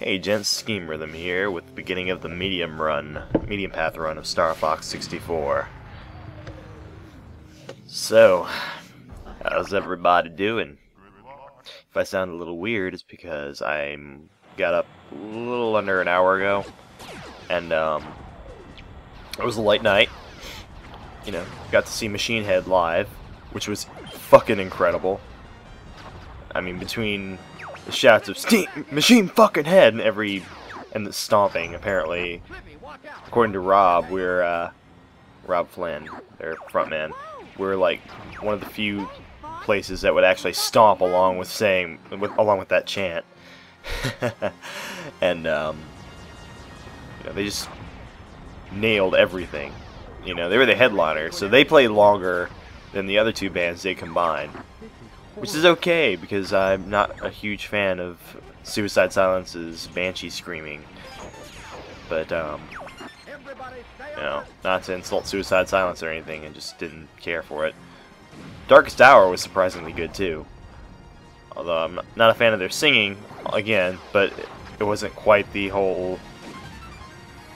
Hey gents, Scheme Rhythm here with the beginning of the medium path run of Star Fox 64. So, how's everybody doing? If I sound a little weird, it's because I got up a little under an hour ago, and it was a late night. You know, got to see Machine Head live, which was fucking incredible. I mean, between the shouts of "Steam Machine fucking Head" and the stomping, apparently, according to Rob, we're Rob Flynn, their frontman, we're like one of the few places that would actually stomp along with that chant. And you know, they just nailed everything. You know, they were the headliner, so they played longer than the other two bands they combined. Which is okay, because I'm not a huge fan of Suicide Silence's Banshee screaming. But, you know, not to insult Suicide Silence or anything, I just didn't care for it. Darkest Hour was surprisingly good, too. Although I'm not a fan of their singing, again, but it wasn't quite the whole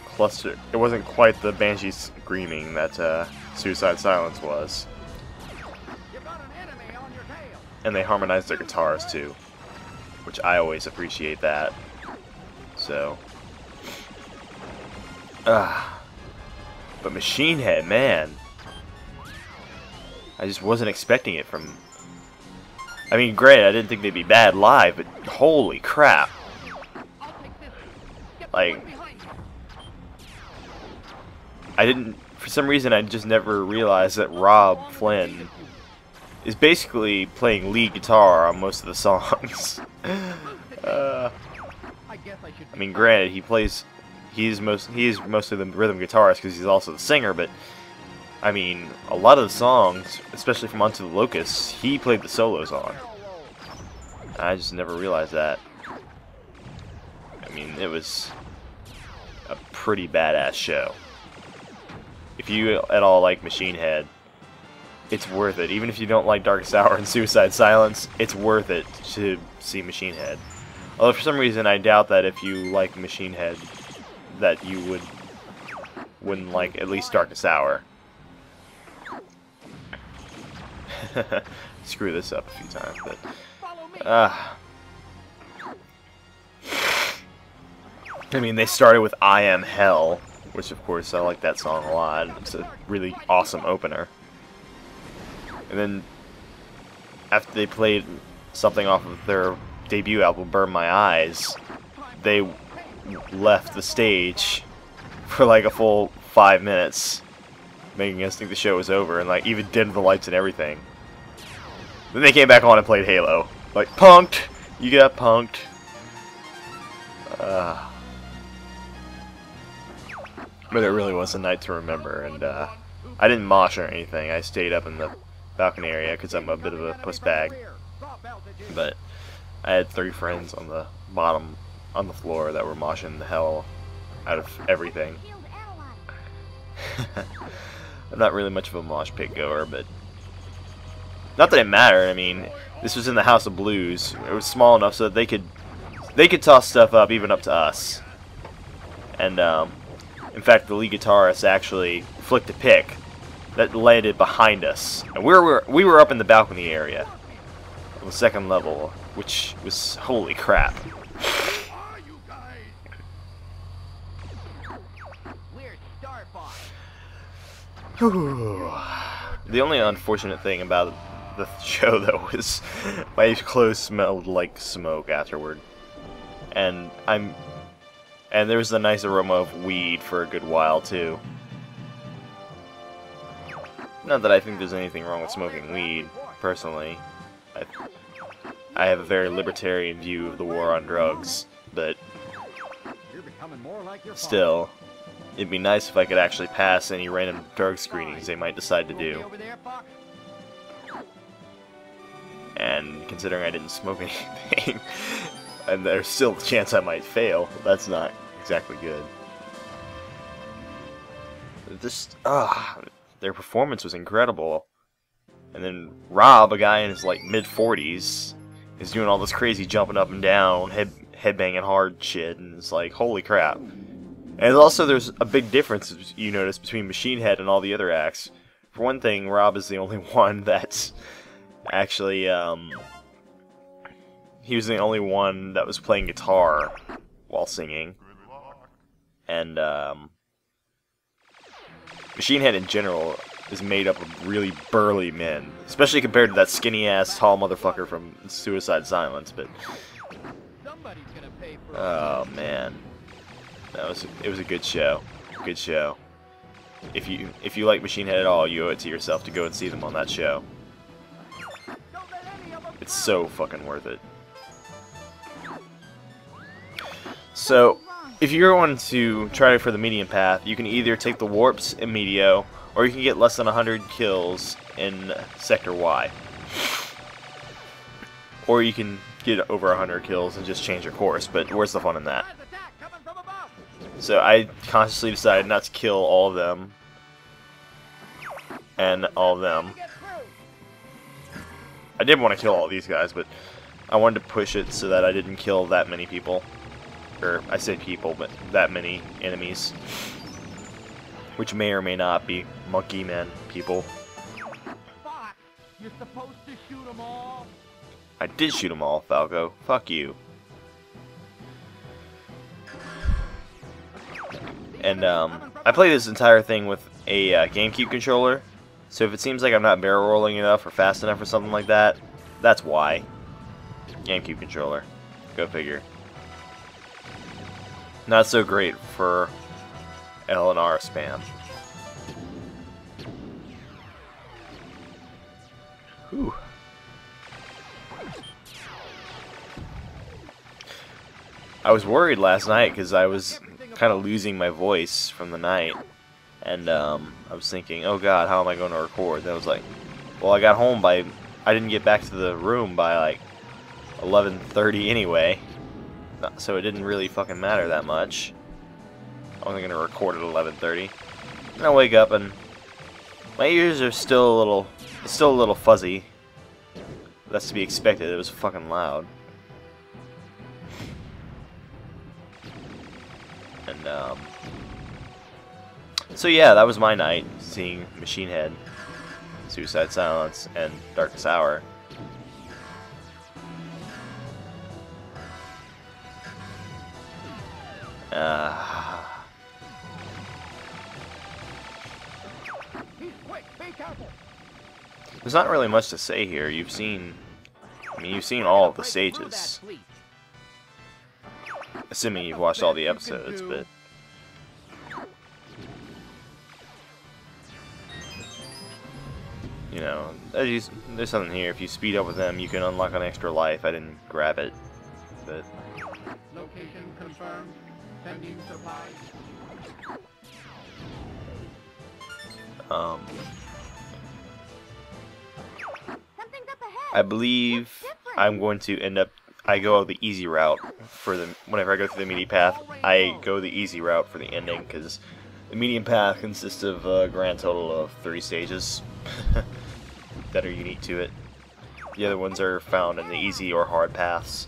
cluster. It wasn't quite the Banshee screaming that Suicide Silence was. And they harmonized their guitars too, which I always appreciate that. So, but Machine Head, man, I just wasn't expecting it from. I mean, granted, I didn't think they'd be bad live, but holy crap! Like, I didn't. For some reason, I just never realized that Rob Flynn is basically playing lead guitar on most of the songs. I mean, granted, he is mostly the rhythm guitarist because he's also the singer, but I mean, a lot of the songs, especially from Onto the Locusts, he played the solos on. I just never realized that. I mean, it was a pretty badass show. If you at all like Machine Head, it's worth it. Even if you don't like Darkest Hour and Suicide Silence, it's worth it to see Machine Head. Although for some reason I doubt that if you like Machine Head, that you wouldn't like at least Darkest Hour. Screw this up a few times, but I mean, they started with "I Am Hell," which of course I like that song a lot. It's a really awesome opener. And then, after they played something off of their debut album, Burn My Eyes, they left the stage for like a full 5 minutes, making us think the show was over, and like even dimmed the lights and everything. Then they came back on and played Halo. Like, punked! You got punked. But it really was a night to remember, and I didn't mosh or anything. I stayed up in the balcony area because I'm a bit of a puss bag, but I had 3 friends on the bottom, on the floor, that were moshing the hell out of everything. I'm not really much of a mosh pit goer, but not that it mattered. I mean, this was in the House of Blues. It was small enough so that they could toss stuff up, even up to us. And in fact, the lead guitarist actually flicked a pick that landed behind us, and we were up in the balcony area, on the 2nd level, which was holy crap. The only unfortunate thing about the show, though, was my clothes smelled like smoke afterward, and there was a nice aroma of weed for a good while too. Not that I think there's anything wrong with smoking weed, personally. I have a very libertarian view of the war on drugs, but still, it'd be nice if I could actually pass any random drug screenings they might decide to do. And considering I didn't smoke anything, and there's still a chance I might fail, that's not exactly good. Their performance was incredible. And then Rob, a guy in his like mid-40s, is doing all this crazy jumping up and down, headbanging hard shit, and it's like, holy crap. And also there's a big difference you notice between Machine Head and all the other acts. For one thing, Rob is the only one that's actually, he was the only one that was playing guitar while singing. And, Machine Head in general is made up of really burly men, especially compared to that skinny-ass, tall motherfucker from Suicide Silence, but... Oh, man. It was a good show. Good show. If you like Machine Head at all, you owe it to yourself to go and see them on that show. It's so fucking worth it. So, if you're going to try for the medium path, you can either take the warps in Medio, or you can get less than 100 kills in Sector Y. Or you can get over 100 kills and just change your course, but where's the fun in that? So I consciously decided not to kill all of them. And all of them. I did want to kill all these guys, but I wanted to push it so that I didn't kill that many people. Or, I say people, but that many enemies. Which may or may not be monkey men people. You're supposed to shoot them all. I did shoot them all, Falco. Fuck you. And, I play this entire thing with a GameCube controller. So if it seems like I'm not barrel rolling enough or fast enough or something like that, that's why. GameCube controller. Go figure. Not so great for L and R spam. Whew. I was worried last night because I was kind of losing my voice from the night. And I was thinking, oh god, how am I going to record? And I was like, well, I got home by... I didn't get back to the room by like 11:30 anyway. So it didn't really fucking matter that much. I wasn't gonna record at 11:30. And I wake up and my ears are still a little fuzzy. That's to be expected. It was fucking loud. And so yeah, that was my night, seeing Machine Head, Suicide Silence, and Darkest Hour. There's not really much to say here. You've seen all of the stages. Assuming you've watched all the episodes, but... You know, there's something here. If you speed up with them, you can unlock an extra life. I didn't grab it, but... Location confirmed. Sending supplies. I believe I'm going to end up... I go the easy route for the... Whenever I go through the medium path, I go the easy route for the ending, because the medium path consists of a grand total of 3 stages that are unique to it. The other ones are found in the easy or hard paths.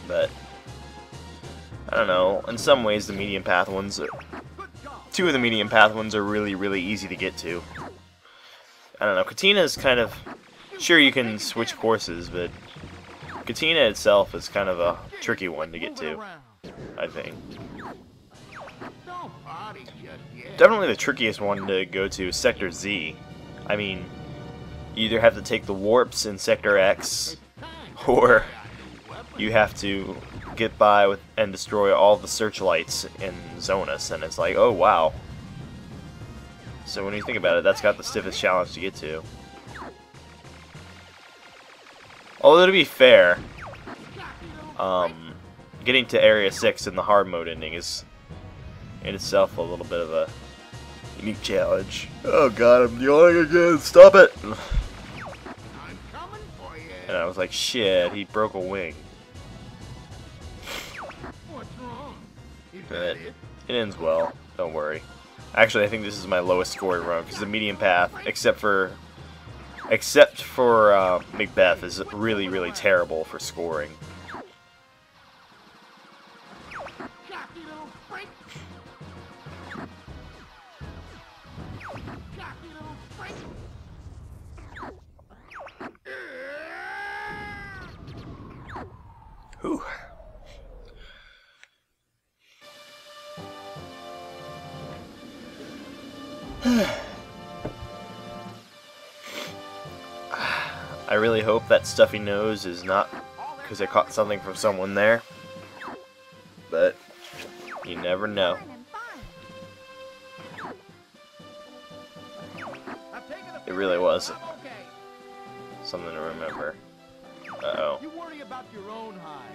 But... I don't know, in some ways the medium path ones... 2 of the medium path ones are really, really easy to get to. I don't know, Katina is kind of... Sure, you can switch courses, but Katina itself is kind of a tricky one to get to, I think. Definitely the trickiest one to go to is Sector Z. I mean, you either have to take the warps in Sector X, or you have to get by with and destroy all the searchlights in Zonus, and it's like, oh wow. So when you think about it, that's got the stiffest challenge to get to. Although to be fair, getting to Area 6 in the hard mode ending is in itself a little bit of a unique challenge. Oh god, I'm yawning again, stop it! And I was like, shit, he broke a wing. But it ends well, don't worry. Actually, I think this is my lowest scoring run, because the medium path, except for Macbeth, is really, really terrible for scoring. little freak! Cocky little freak! Whew. I really hope that stuffy nose is not because I caught something from someone there, but you never know. It really was something to remember. Uh-oh. You worry about your own hide.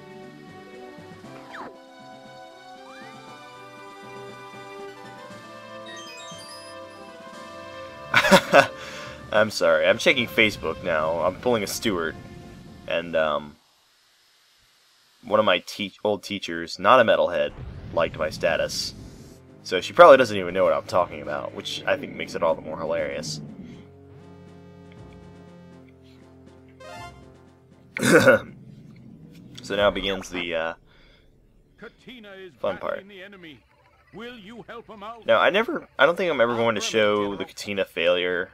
I'm sorry. I'm checking Facebook now. I'm pulling a Stewart, and one of my old teachers, not a metalhead, liked my status. So she probably doesn't even know what I'm talking about, which I think makes it all the more hilarious. So now begins the fun part. Will you help him out? Now, I don't think I'm ever going to show the Katina failure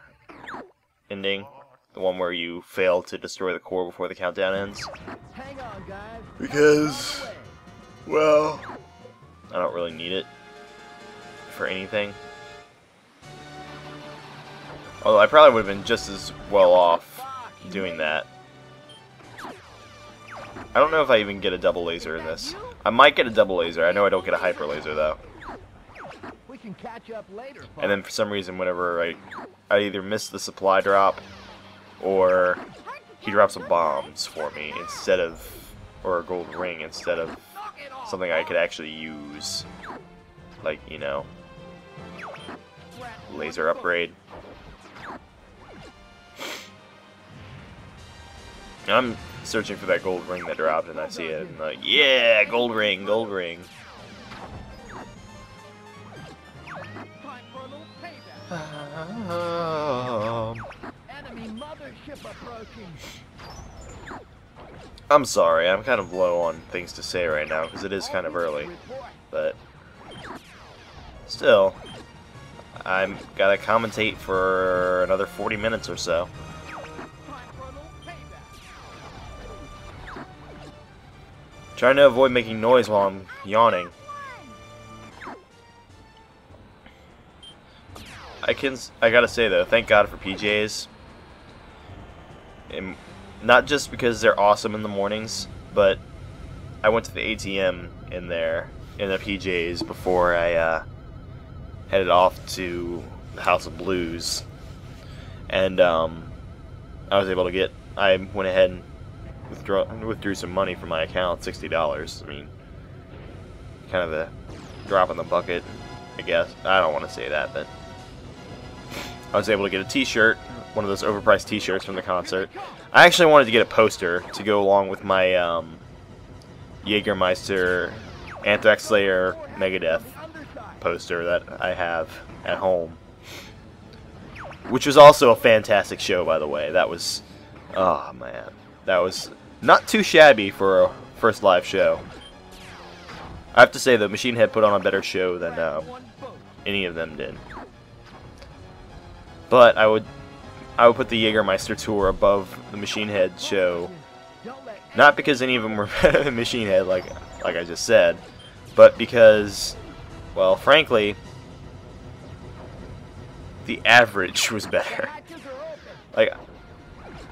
ending. The one where you fail to destroy the core before the countdown ends. Hang on, guys. Because, well, I don't really need it for anything. Although I probably would have been just as well off doing that. I don't know if I even get a double laser in this. I might get a double laser. I know I don't get a hyper laser though. We can catch up later. And then for some reason, whenever I either miss the supply drop, or he drops some bombs for me instead of, or a gold ring instead of something I could actually use, like, you know, laser upgrade. I'm searching for that gold ring that dropped, and I see it, and like, yeah, gold ring, gold ring. Enemy mothership approaching. I'm sorry, I'm kind of low on things to say right now because it is kind of early, but still, I'm gotta commentate for another 40 minutes or so. Trying to avoid making noise while I'm yawning. I gotta say though, thank God for PJs. And not just because they're awesome in the mornings, but I went to the ATM in there, in the PJs, before I headed off to the House of Blues. And I was able to get, I went ahead and withdrew some money from my account, $60. I mean, kind of a drop in the bucket, I guess. I don't want to say that, but I was able to get a t-shirt, one of those overpriced t-shirts from the concert. I actually wanted to get a poster to go along with my Jägermeister Anthrax Slayer Megadeth poster that I have at home, which was also a fantastic show, by the way. That was, oh man, that was not too shabby for a first live show. I have to say that Machine Head put on a better show than any of them did. But I would put the Jägermeister tour above the Machine Head show, not because any of them were better than Machine Head, like I just said, but because, well, frankly, the average was better. Like,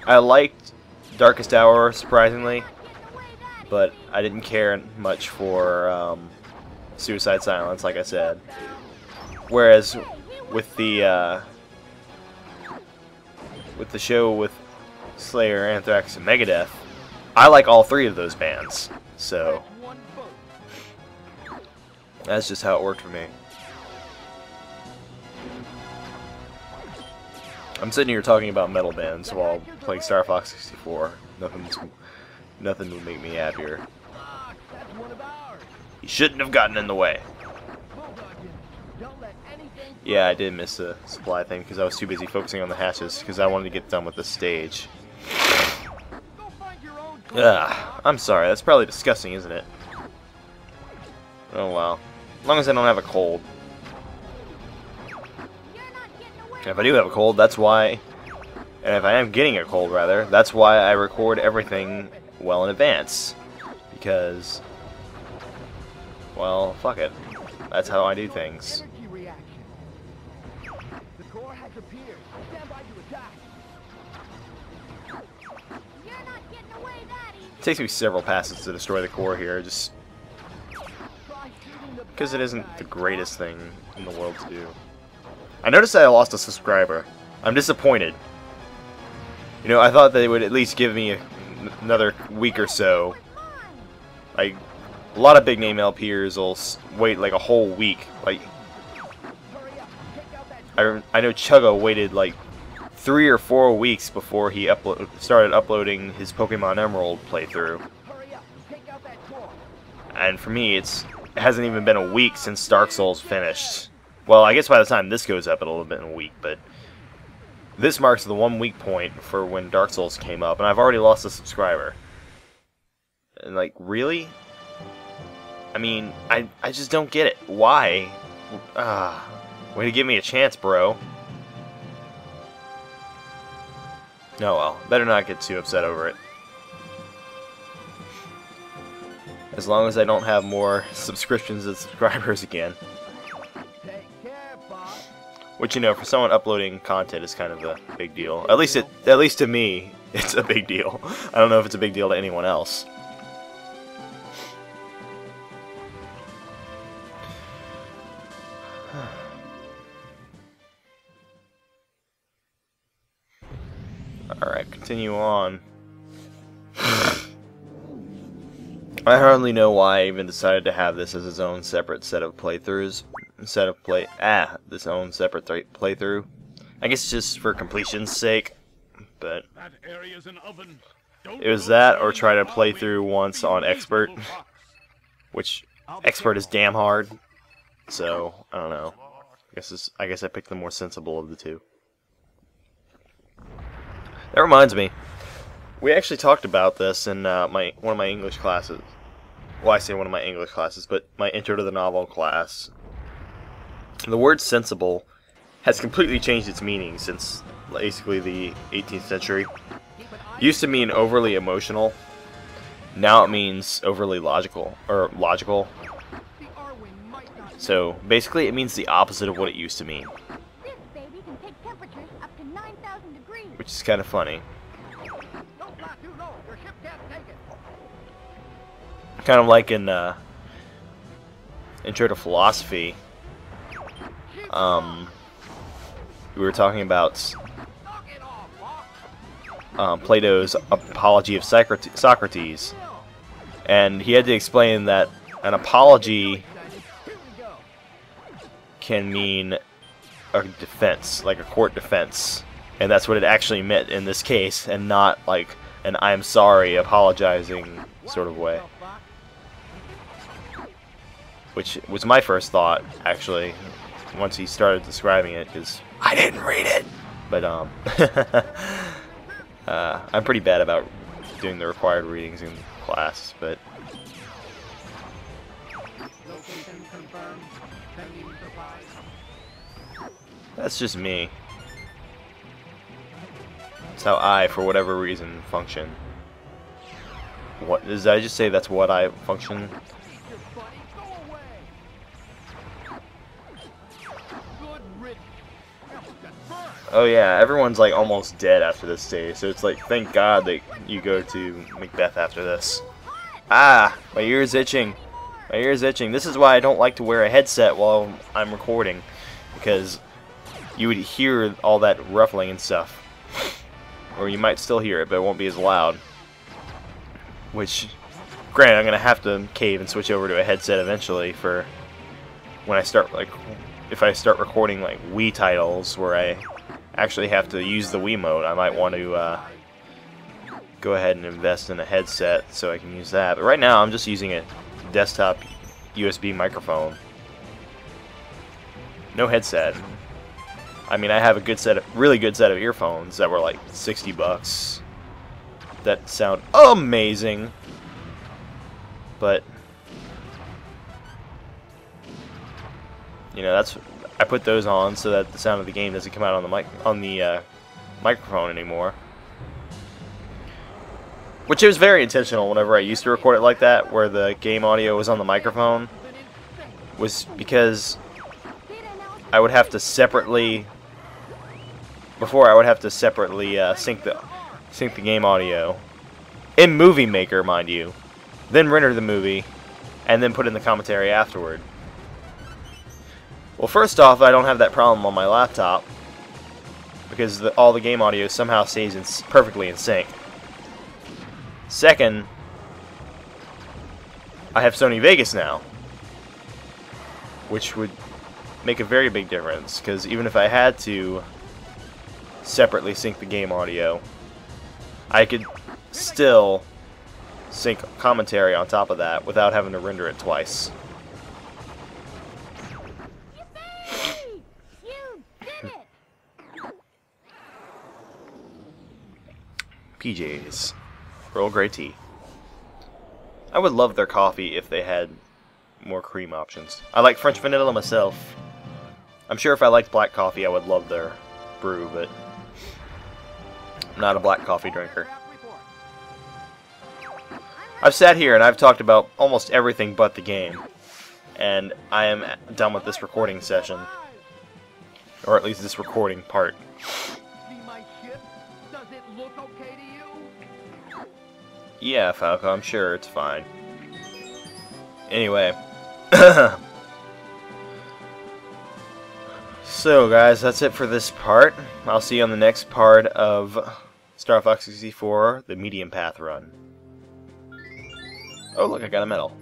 I liked Darkest Hour, surprisingly, but I didn't care much for Suicide Silence, like I said. Whereas with the show with Slayer, Anthrax, and Megadeth, I like all three of those bands, so that's just how it worked for me. I'm sitting here talking about metal bands while playing Star Fox 64. Nothing would make me happier. He shouldn't have gotten in the way. Yeah, I did miss the supply thing because I was too busy focusing on the hatches because I wanted to get done with the stage. Ugh, I'm sorry, that's probably disgusting, isn't it? Oh well. As long as I don't have a cold. And if I do have a cold, that's why... And if I am getting a cold, rather, that's why I record everything well in advance. Because... well, fuck it. That's how I do things. Energy reaction. The core has appeared. Stand by to attack. You're not getting away that easy. It takes me several passes to destroy the core here, just because it isn't the greatest thing in the world to do. I noticed that I lost a subscriber. I'm disappointed. You know, I thought they would at least give me another week or so. Like, a lot of big name LPers will wait like a whole week. Like, I know Chugga waited like 3 or 4 weeks before he started uploading his Pokemon Emerald playthrough. And for me, it hasn't even been a week since Dark Souls finished. Well, I guess by the time this goes up, it'll have been a week, but this marks the 1 week point for when Dark Souls came up, and I've already lost a subscriber. And like, really? I mean, I just don't get it. Why? Way to give me a chance, bro. No, well, better not get too upset over it. As long as I don't have more subscriptions and subscribers again. Which, you know, for someone uploading content is kind of a big deal. At least to me, it's a big deal. I don't know if it's a big deal to anyone else. Alright, continue on. I hardly know why I even decided to have this as its own separate set of playthroughs. This own separate playthrough. I guess just for completion's sake. But it was that or try to play through once on Expert. Which, Expert is damn hard. So, I don't know. I guess I picked the more sensible of the two. That reminds me, we actually talked about this in one of my English classes. Well, I say one of my English classes, but my Intro to the Novel class. The word sensible has completely changed its meaning since basically the 18th century. It used to mean overly emotional. Now it means overly logical. So basically it means the opposite of what it used to mean. This baby can take temperatures up to 9,000 degrees. Which is kind of funny. Kind of like in Intro to Philosophy. We were talking about Plato's Apology of Socrates, and he had to explain that an apology can mean a defense, like a court defense, and that's what it actually meant in this case, and not like an I'm sorry, apologizing sort of way. Which was my first thought, actually, once he started describing it, because I didn't read it! But, I'm pretty bad about doing the required readings in class, but... that's just me. That's how I, for whatever reason, function. What, did I just say that's what I function? Oh yeah, everyone's like almost dead after this stage, so it's like, thank God that you go to Macbeth after this. Ah, my ear's itching. My ear's itching. This is why I don't like to wear a headset while I'm recording, because you would hear all that ruffling and stuff. Or you might still hear it, but it won't be as loud. Which, granted, I'm going to have to cave and switch over to a headset eventually for when I start, like, if I start recording, like, Wii titles where I actually have to use the Wiimote. I might want to go ahead and invest in a headset so I can use that. But right now, I'm just using a desktop USB microphone. No headset. I mean, I have a really good set of earphones that were like $60 that sound amazing, but You know, I put those on so that the sound of the game doesn't come out on the microphone anymore. Which was very intentional whenever I used to record it like that, where the game audio was on the microphone, was because I would have to separately, before I would have to separately sync the game audio in Movie Maker, mind you, then render the movie, and then put in the commentary afterward. Well, first off, I don't have that problem on my laptop because all the game audio somehow stays perfectly in sync. Second, I have Sony Vegas now, which would make a very big difference, because even if I had to separately sync the game audio, I could still sync commentary on top of that without having to render it twice. Yippee! You did it! PJs. Earl Grey tea. I would love their coffee if they had more cream options. I like French vanilla myself. I'm sure if I liked black coffee I would love their brew, but I'm not a black coffee drinker. I've sat here and I've talked about almost everything but the game, and I am done with this recording session. Or at least this recording part. See my ship? Does it look okay to you? Yeah, Falco, I'm sure it's fine. Anyway. So, guys, that's it for this part. I'll see you on the next part of Star Fox 64, the Medium Path Run. Oh, look, I got a medal.